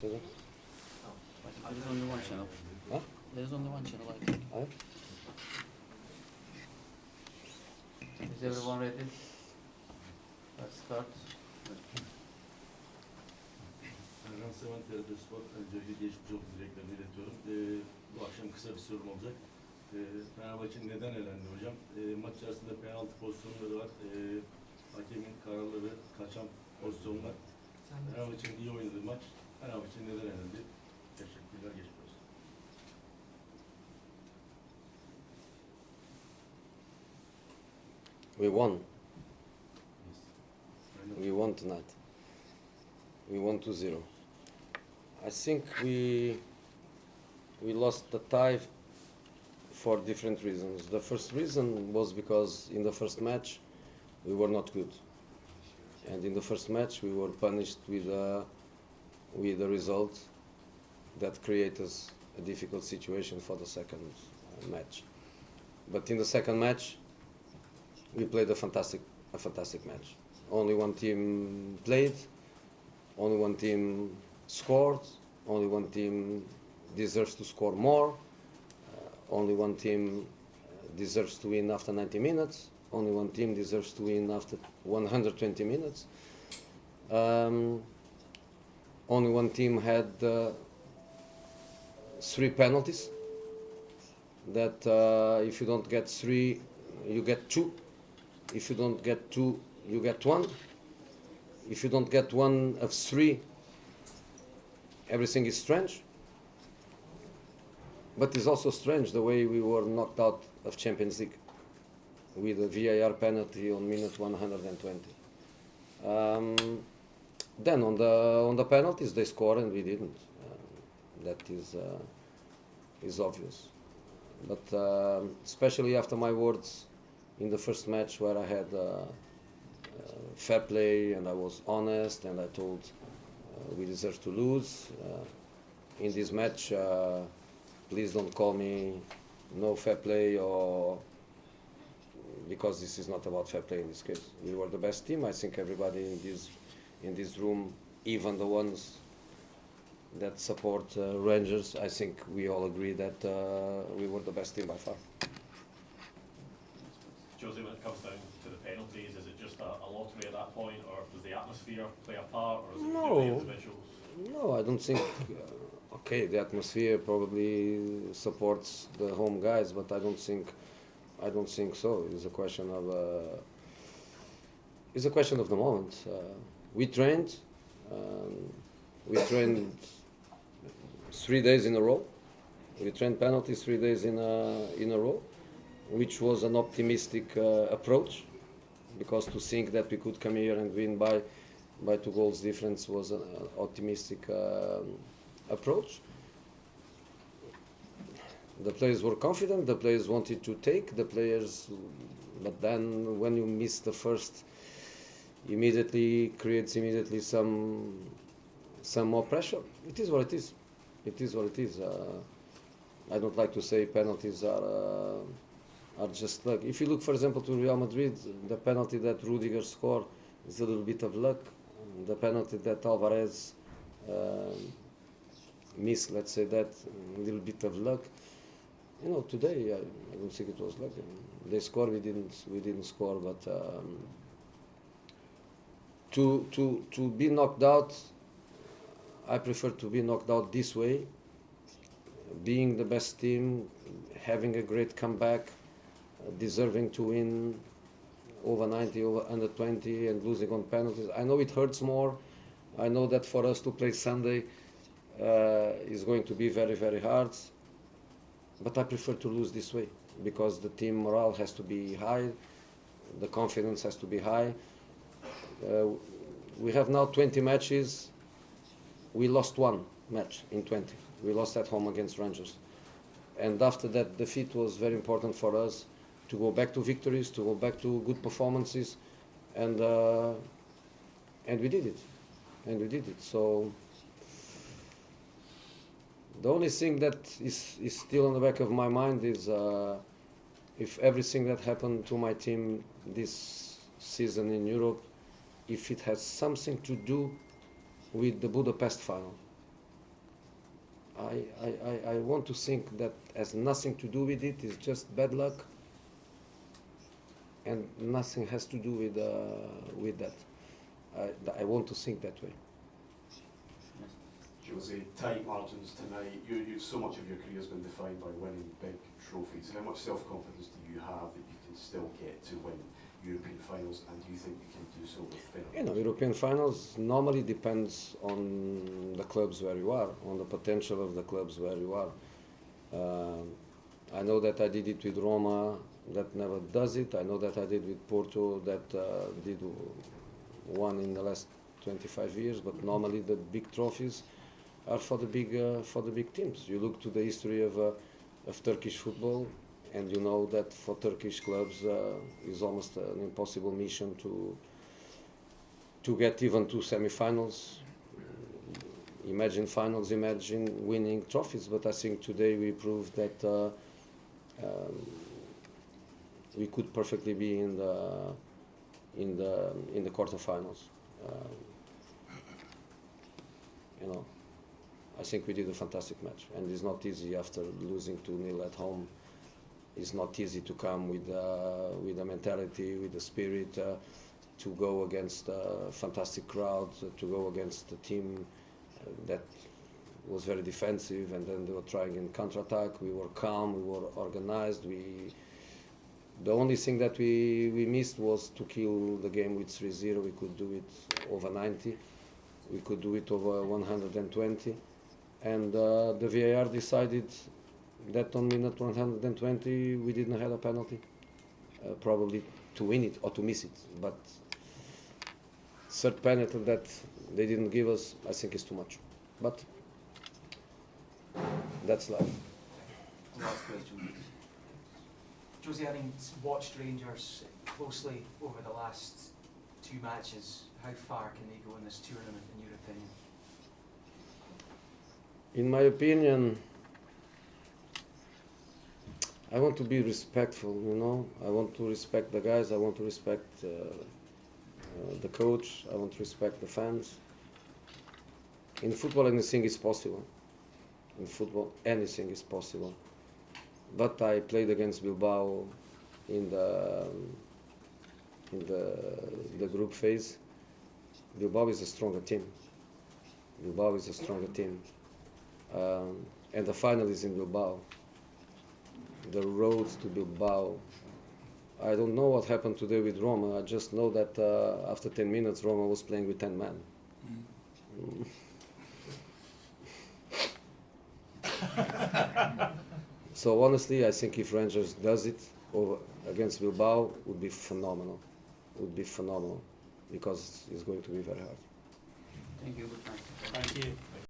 There's only one channel. Huh? There's only one channel, I think. Huh? Is everyone ready? Let's start. Erhan Seven TRT Spor, öncelikle geçmiş olsun dileklerini iletiyorum. Bu akşam kısa bir sorum olacak. Fenerbahçe neden elendi hocam? Maç içerisinde penaltı pozisyonları var. Hakemin kararları kaçan pozisyonlar. Fenerbahçe'nin iyi oynadığı maç. Fenerbahçe neden elendi? Teşekkürler, geçmiş olsun. We won. Yes. We won tonight. We won 2-0. I think we lost the tie for different reasons. The first reason was because in the first match we were not good, and in the first match we were punished with a result that created us a difficult situation for the second match. But in the second match we played a fantastic match. Only one team played, only one team scored, only one team deserves to score more, only one team deserves to win after 90 minutes, only one team deserves to win after 120 minutes. Only one team had 3 penalties that if you don't get 3 you get 2. If you don't get 2 you get 1. If you don't get 1 of 3 everything is strange. But it's also strange the way we were knocked out of Champions League with a VAR penalty on minute 120. Then on the penalties they score and we didn't. That is obvious. But especially after my words in the first match where I had fair play and I was honest and I told we deserve to lose. In this match, please don't call me no fair play, or because this is not about fair play in this case. We were the best team. I think everybody in this room, even the ones that support Rangers, I think we all agree that we were the best team by far. Jose, when it comes down to the penalties, is it just a lottery at that point, or does the atmosphere play a part, or is it No. purely individuals? No, I don't think. Okay, the atmosphere probably supports the home guys, but I don't think so. It's a question of the moment. We trained. We trained 3 days in a row. We trained penalties 3 days in a row, which was an optimistic approach, because to think that we could come here and win by 2 goals difference was an optimistic approach. The players were confident, the players wanted to take, but then when you miss the first, creates some more pressure. It is what it is. It is what it is. I don't like to say penalties are just luck. If you look, for example, to Real Madrid, the penalty that Rudiger scored is a little bit of luck. The penalty that Alvarez missed, let's say that, a little bit of luck. You know, today I don't think it was luck. They scored, we didn't score. But to be knocked out, I prefer to be knocked out this way, being the best team, having a great comeback, deserving to win over 90, over under 20, and losing on penalties. I know it hurts more. I know that for us to play Sunday is going to be very, very hard. But I prefer to lose this way, because the team morale has to be high, the confidence has to be high. We have now 20 matches. We lost 1 match in 20. We lost at home against Rangers. And after that defeat was very important for us to go back to victories, to go back to good performances, and we did it. So the only thing that is still on the back of my mind is if everything that happened to my team this season in Europe, if it has something to do with the Budapest final. I want to think that has nothing to do with it. It's just bad luck, and nothing has to do with that. I want to think that way. Jose, tight margins tonight. So much of your career has been defined by winning big trophies. How much self-confidence do you have that you can still get to win European finals, and do you think you can do so with Fenerbahce? European finals normally depends on the clubs where you are, on the potential of the clubs where you are. I know that I did it with Roma, that never does it. I know that I did with Porto, that did one in the last 25 years. But normally the big trophies are for the big teams. You look to the history of Turkish football, and you know that for Turkish clubs is almost an impossible mission to get even to semi-finals. Imagine finals, imagine winning trophies. But I think today we proved that we could perfectly be in the quarterfinals. I think we did a fantastic match, and it's not easy after losing 2-0 at home. It's not easy to come with the mentality, with the spirit, to go against a fantastic crowd, to go against a team that was very defensive, and then they were trying in counter-attack. We were calm, we were organized. The only thing that we missed was to kill the game with 3-0. We could do it over 90. We could do it over 120. And the VAR decided that on minute 120 we didn't have a penalty, probably to win it or to miss it. But third penalty that they didn't give us, I think is too much. But that's life. Last question, please. Jose, having watched Rangers closely over the last two matches, how far can they go in this tournament, in your opinion? In my opinion, I want to be respectful, I want to respect the guys, I want to respect the coach, I want to respect the fans. In football, anything is possible. In football, anything is possible. But I played against Bilbao in the group phase. Bilbao is a stronger team. And the final is in Bilbao. The road to Bilbao. I don't know what happened today with Roma. I just know that after 10 minutes, Roma was playing with 10 men. So honestly, I think if Rangers does it against Bilbao, would be phenomenal. Because it's going to be very hard. Thank you. Good night. Thank you.